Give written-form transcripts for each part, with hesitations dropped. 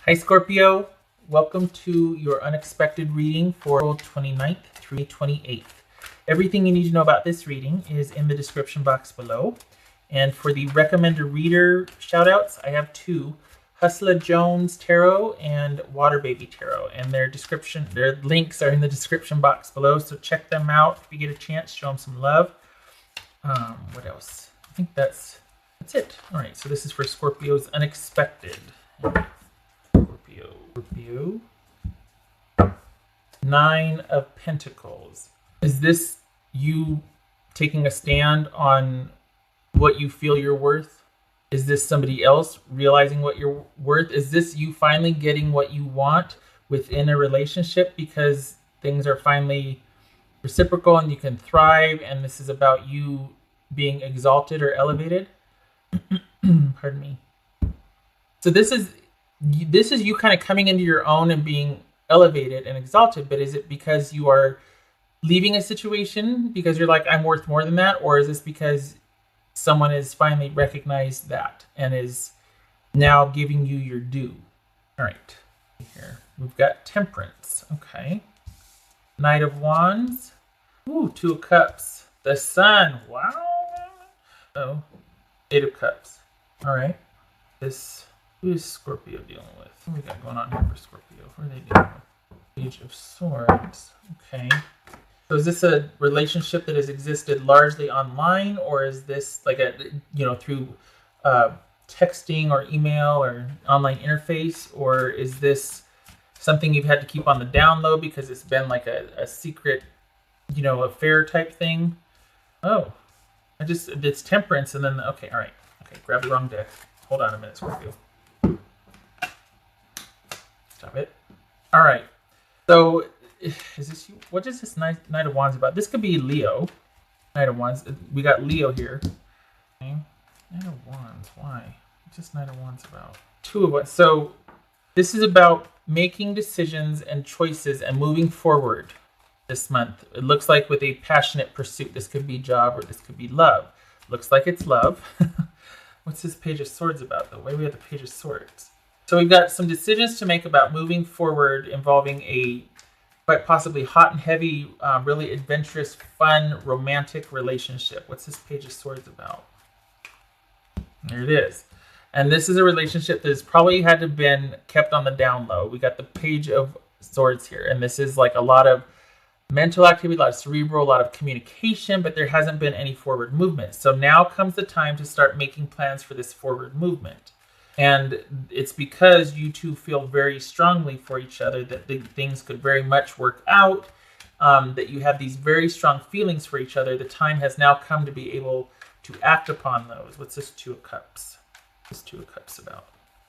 Hi Scorpio, welcome to your unexpected reading for April 29th through 28th. Everything you need to know about this reading is in the description box below. And for the recommended reader shoutouts, I have two, Hustla Jones Tarot and Water Baby Tarot. And their links are in the description box below, so check them out if you get a chance. Show them some love. What else? I think that's it. All right, so this is for Scorpio's unexpected. Scorpio. 9 of Pentacles. Is this you taking a stand on what you feel you're worth? Is this somebody else realizing what you're worth? Is this you finally getting what you want within a relationship because things are finally reciprocal and you can thrive, and this is about you being exalted or elevated? Pardon me. So this is you kind of coming into your own and being elevated and exalted, but is it because you are leaving a situation because you're like, I'm worth more than that? Or is this because someone has finally recognized that and is now giving you your due? All right, here we've got Temperance. Okay. Knight of Wands. Ooh, 2 of Cups. The Sun. Wow. Oh, 8 of Cups. All right. Who is Scorpio dealing with? What do we got going on here for Scorpio? What are they dealing with? Page of Swords. Okay. So is this a relationship that has existed largely online, or is this like through texting or email or online interface, or is this something you've had to keep on the down low because it's been like a secret, affair type thing? Oh, it's Temperance, and then okay, all right, okay, grab the wrong deck. Hold on a minute, Scorpio. Stop it. All right. So, is this you? What is this Knight of Wands about? This could be Leo. Knight of Wands. We got Leo here. Okay. Knight of Wands. Why? What's this Knight of Wands about? 2 of us. So, this is about making decisions and choices and moving forward this month. It looks like with a passionate pursuit. This could be job or this could be love. Looks like it's love. What's this Page of Swords about, though? Why do we have the Page of Swords? So we've got some decisions to make about moving forward involving a quite possibly hot and heavy, really adventurous, fun, romantic relationship. What's this Page of Swords about? There it is. And this is a relationship that has probably had to have been kept on the down low. We got the Page of Swords here. And this is like a lot of mental activity, a lot of cerebral, a lot of communication, but there hasn't been any forward movement. So now comes the time to start making plans for this forward movement. And it's because you two feel very strongly for each other that things could very much work out, that you have these very strong feelings for each other. The time has now come to be able to act upon those. What's this 2 of Cups? What's 2 of Cups about?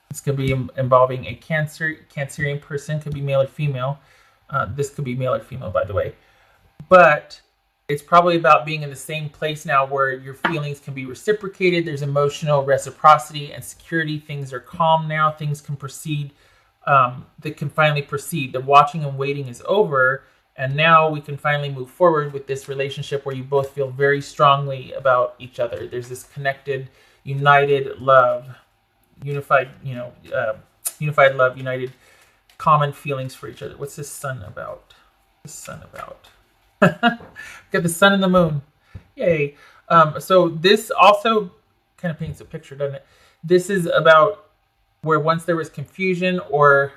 This could be involving a Cancerian person, could be male or female. This could be male or female, by the way. But it's probably about being in the same place now where your feelings can be reciprocated. There's emotional reciprocity and security. Things are calm now. Things can proceed. That can finally proceed. The watching and waiting is over. And now we can finally move forward with this relationship where you both feel very strongly about each other. There's this connected, united love, unified love, united common feelings for each other. What's this Sun about? What's this Sun about? Got the Sun and the Moon. Yay. So this also kind of paints a picture, doesn't it? This is about where once there was confusion or...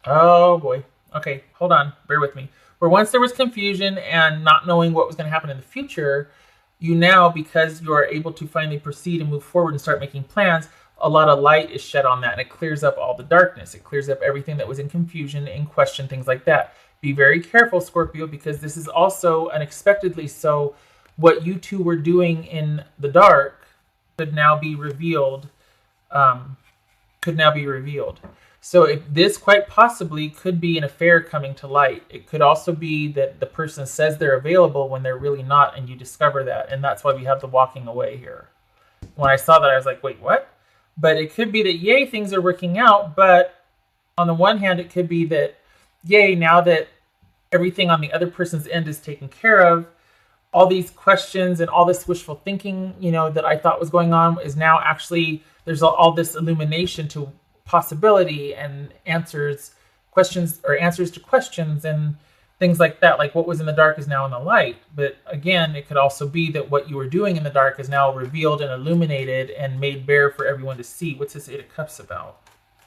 Oh, boy. Okay, hold on. Bear with me. Where once there was confusion and not knowing what was going to happen in the future, you now, because you are able to finally proceed and move forward and start making plans, a lot of light is shed on that, and it clears up all the darkness. It clears up everything that was in confusion, in question, things like that. Be very careful, Scorpio, because this is also unexpectedly so what you two were doing in the dark could now be revealed. So this quite possibly could be an affair coming to light. It could also be that the person says they're available when they're really not, and you discover that, and that's why we have the walking away here. When I saw that, I was like, wait, what? But it could be that, yay, things are working out. But on the one hand, it could be that, yay, now that everything on the other person's end is taken care of, all these questions and all this wishful thinking, that I thought was going on is now actually, there's all this illumination to possibility and questions to questions and things like that. Like what was in the dark is now in the light. But again, it could also be that what you were doing in the dark is now revealed and illuminated and made bare for everyone to see. What's this Eight of Cups about?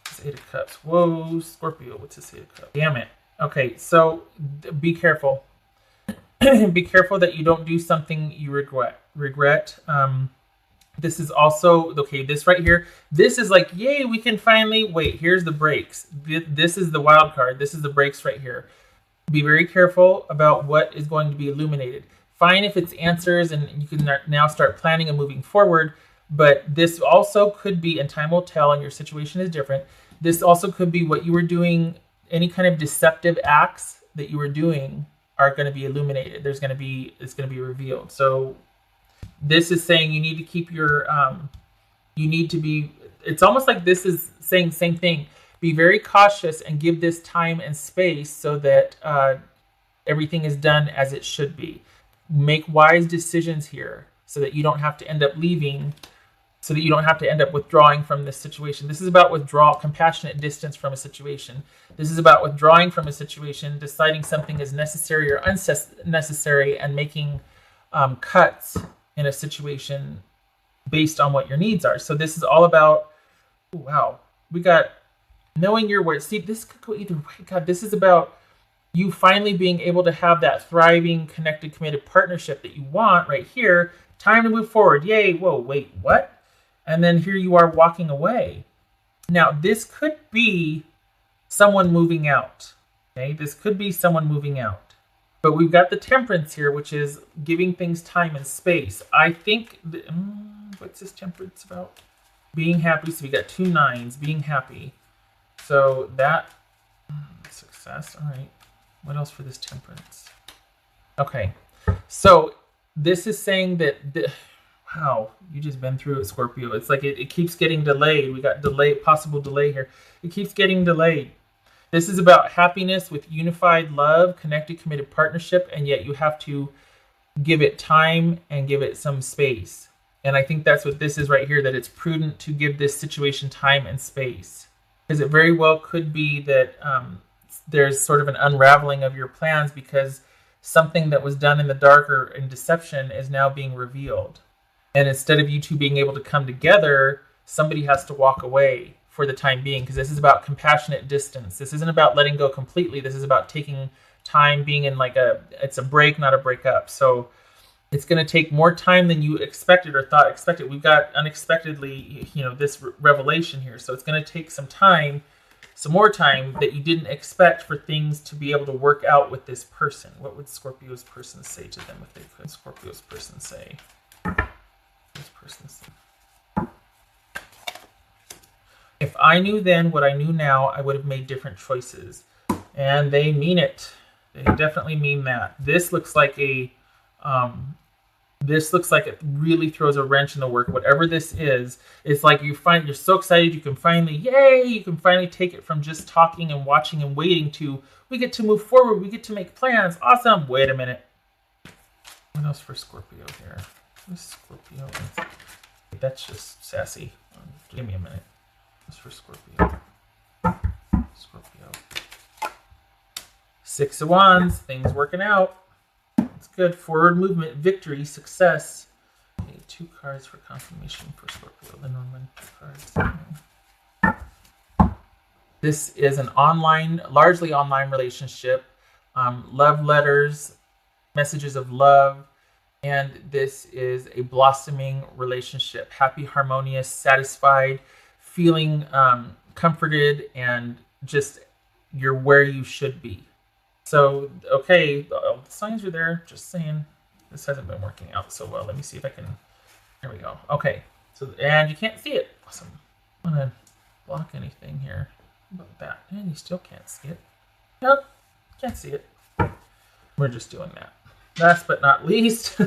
This Eight of Cups. Whoa, Scorpio. What's this Eight of Cups? Damn it. Okay, so be careful. Be careful that you don't do something you regret. This is also, okay, this right here, this is like, yay, we can finally, wait, here's the breaks. This is the wild card. This is the breaks right here. Be very careful about what is going to be illuminated. Fine if it's answers and you can now start planning and moving forward, but this also could be, and time will tell and your situation is different, this also could be what you were doing, any kind of deceptive acts that you were doing are going to be illuminated. It's going to be revealed. So this is saying you need to keep your, it's almost like this is saying the same thing. Be very cautious and give this time and space so that everything is done as it should be. Make wise decisions here so that you don't have to end up leaving, so that you don't have to end up withdrawing from this situation. This is about compassionate distance from a situation. This is about withdrawing from a situation, deciding something is necessary or unnecessary, and making cuts in a situation based on what your needs are. So this is all about, wow, we got knowing your worth. See, this could go either way. God, this is about you finally being able to have that thriving, connected, committed partnership that you want right here. Time to move forward. Yay. Whoa, wait, what? And then here you are walking away. Now, this could be someone moving out. Okay, this could be someone moving out. But we've got the Temperance here, which is giving things time and space. I think, what's this Temperance about? Being happy. So we got 2 9s, being happy. So that, success. All right. What else for this Temperance? Okay. So this is saying that, wow, you just been through it, Scorpio. It's like it keeps getting delayed. We got possible delay here. It keeps getting delayed. This is about happiness with unified love, connected, committed partnership, and yet you have to give it time and give it some space. And I think that's what this is right here, that it's prudent to give this situation time and space. Because it very well could be that there's sort of an unraveling of your plans because something that was done in the dark or in deception is now being revealed. And instead of you two being able to come together, somebody has to walk away for the time being, because this is about compassionate distance. This isn't about letting go completely. This is about taking time, being in it's a break, not a breakup. So it's going to take more time than you expected or thought expected. We've got unexpectedly, this revelation here. So it's going to take some more time that you didn't expect for things to be able to work out with this person. What would Scorpio's person say to them if they could? Scorpio's person say. This person say. If I knew then what I knew now, I would have made different choices. And they mean it. They definitely mean that. This looks like it really throws a wrench in the work. Whatever this is, it's like you're so excited you can finally take it from just talking and watching and waiting to, we get to move forward, we get to make plans. Awesome. Wait a minute. What else for Scorpio here? Scorpio. That's just sassy. Give me a minute. For Scorpio. Scorpio. 6 of Wands. Things working out. It's good. Forward movement, victory, success. Okay, 2 cards for confirmation for Scorpio. The Norman cards. This is an largely online relationship. Love letters, messages of love. And this is a blossoming relationship. Happy, harmonious, satisfied, feeling comforted, and just you're where you should be. So, okay, the signs are there. Just saying, this hasn't been working out so well. Let me see if I can. There we go. Okay, so and you can't see it. Awesome. I'm gonna block anything here. How about that? And you still can't see it. Nope, can't see it. We're just doing that. Last but not least,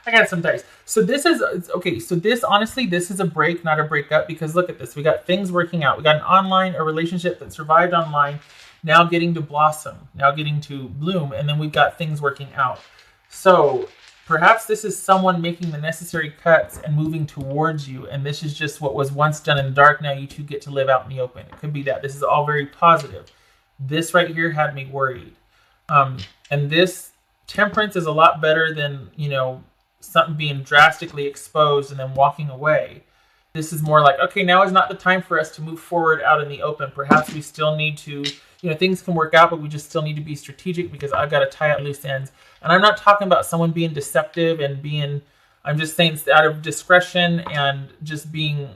I got some dice. So this is, okay, so this, honestly, this is a break, not a breakup, because look at this. We got things working out. We got a relationship that survived online, now getting to blossom, now getting to bloom, and then we've got things working out. So Perhaps this is someone making the necessary cuts and moving towards you, and this is just what was once done in the dark. Now you two get to live out in the open. It could be that. This is all very positive. This right here had me worried. And this temperance is a lot better than, you know, something being drastically exposed and then walking away. This is more like, okay, now is not the time for us to move forward out in the open. Perhaps we still need to, you know, things can work out, but we just still need to be strategic because I've got to tie up loose ends. And I'm not talking about someone being deceptive and being, I'm just saying it's out of discretion and just being,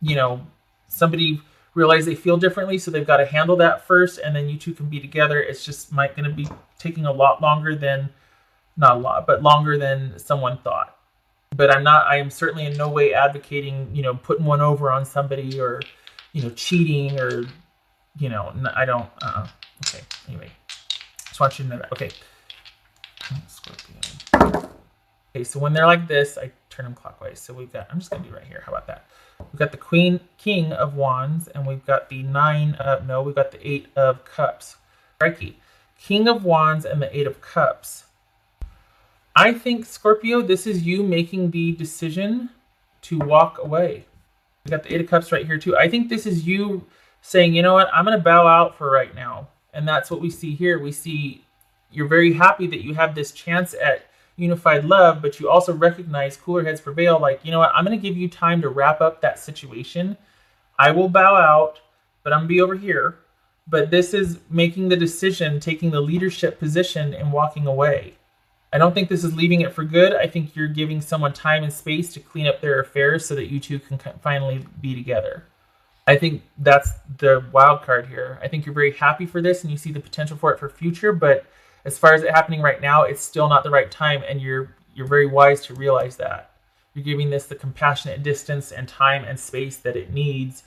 you know, somebody realize they feel differently, so they've got to handle that first, and then you two can be together. It's just going to be taking a lot longer than, not a lot, but longer than someone thought. But I am certainly in no way advocating, you know, putting one over on somebody or, you know, cheating or, you know, I don't, okay, anyway. Just want you to know that. Okay. Scorpio. Okay, so when they're like this, I turn them clockwise. So we've got, I'm just going to be right here. How about that? We've got the King of Wands, and we've got the we've got the 8 of Cups. Crikey. King of Wands and the 8 of Cups. I think, Scorpio, this is you making the decision to walk away. We got the 8 of Cups right here, too. I think this is you saying, you know what, I'm going to bow out for right now. And that's what we see here. We see you're very happy that you have this chance at unified love, but you also recognize, cooler heads prevail, like, you know what, I'm going to give you time to wrap up that situation. I will bow out, but I'm going to be over here. But this is making the decision, taking the leadership position and walking away. I don't think this is leaving it for good. I think you're giving someone time and space to clean up their affairs so that you two can finally be together. I think that's the wild card here. I think you're very happy for this and you see the potential for it for future, but as far as it happening right now, it's still not the right time, and you're very wise to realize that. You're giving this the compassionate distance and time and space that it needs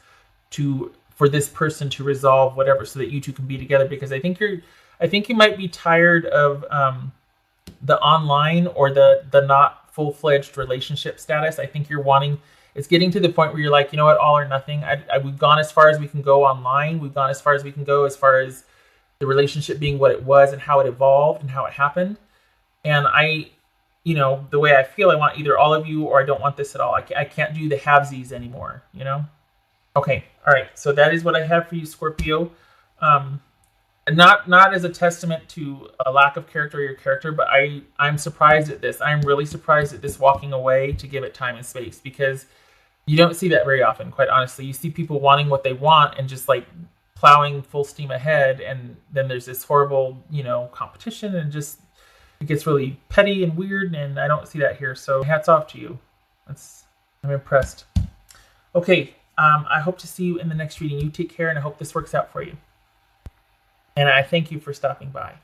for this person to resolve whatever, so that you two can be together. Because I think you might be tired of the online or the not full-fledged relationship status. I think it's getting to the point where you're like, you know what, all or nothing. We've gone as far as we can go online. We've gone as far as we can go as far as the relationship being what it was and how it evolved and how it happened. And the way I feel, I want either all of you or I don't want this at all. I can't do the halvesies anymore, you know? Okay, all right. So that is what I have for you, Scorpio. Not as a testament to a lack of character or your character, but I'm surprised at this. I'm really surprised at this walking away to give it time and space, because you don't see that very often, quite honestly. You see people wanting what they want and just like plowing full steam ahead, and then there's this horrible, competition, and just it gets really petty and weird, and I don't see that here. So hats off to you. I'm impressed. Okay, I hope to see you in the next reading. You take care, and I hope this works out for you. And I thank you for stopping by.